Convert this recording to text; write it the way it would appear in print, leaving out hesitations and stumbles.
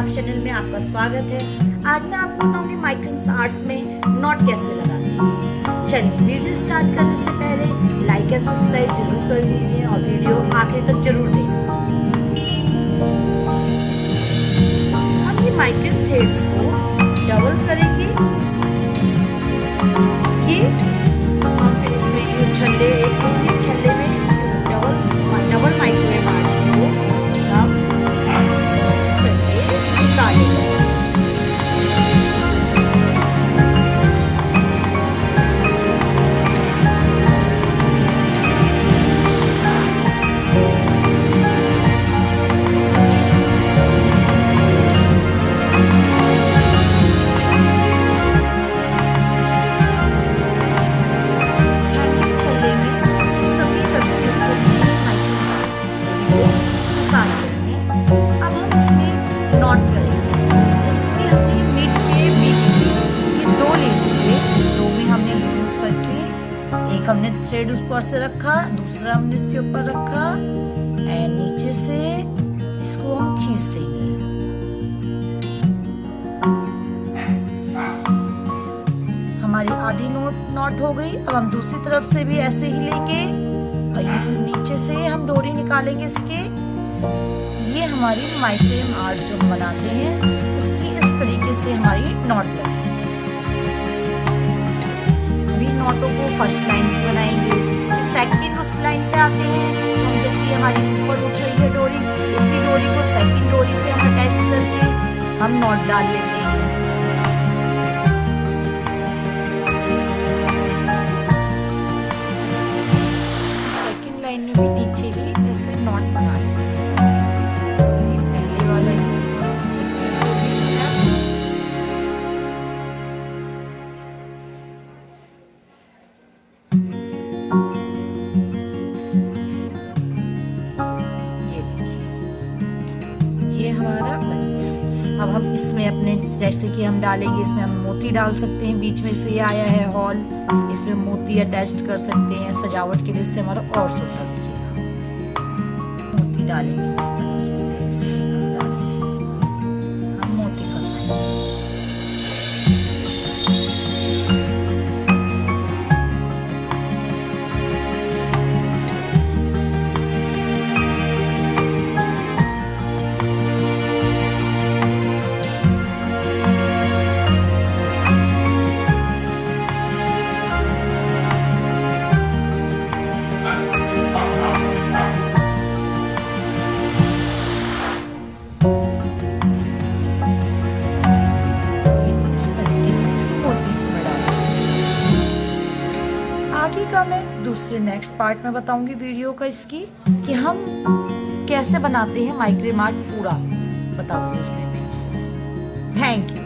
आप चैनल में आपका स्वागत है। आज मैं आपको बताऊंगी माइक्रेम आर्ट्स में नॉट कैसे लगाते हैं। चलिए वीडियो स्टार्ट करने से पहले लाइक एंड सब्सक्राइब जरूर कर लीजिए और वीडियो आखिर तक जरूर देखें। हम ये माइक्रेम थ्रेड्स को डबल करेंगे कि हम फिर इसमें ये छल्ले एक छल्ले में डबल माइक्रेम आर्ट को हम करके निकालेंगे। हमने थ्रेड ऊपर से रखा, दूसरा हमने इसके ऊपर रखा एंड नीचे से इसको हम खींच देंगे। हमारी आधी नॉट हो गई। अब हम दूसरी तरफ से भी ऐसे ही लेंगे और नीचे से हम डोरी निकालेंगे इसके। ये हमारी माइक्रेम आर्ट जो हम बनाते हैं उसकी इस तरीके से हमारी नॉट लगेगी। नॉटों को फर्स्ट लाइन की बनाएंगे, सेकंड उस लाइन पे आते हैं। हम जैसे हमारी ऊपर उठ रही है डोरी, इसी डोरी को सेकंड डोरी से हम अटैच करके हम नॉट डाल लेते हैं। सेकंड लाइन में भी नीचे ही ऐसे नॉट बना लेंगे। पहले वाला ही हमारा बन गया। अब हम इसमें अपने जैसे कि हम डालेंगे, इसमें हम मोती डाल सकते हैं। बीच में से ये आया है हॉल, इसमें मोती अटैच कर सकते हैं सजावट के लिए, इससे हमारा और सुंदर दिखेगा। मोती डालेंगे इस तरीके से, इसके अंदर हम मोती फंसाएंगे। आगे का मैं दूसरे नेक्स्ट पार्ट में बताऊंगी वीडियो का इसकी कि हम कैसे बनाते हैं माइक्रेम आर्ट, पूरा बताऊंगी उसमें। Thank you.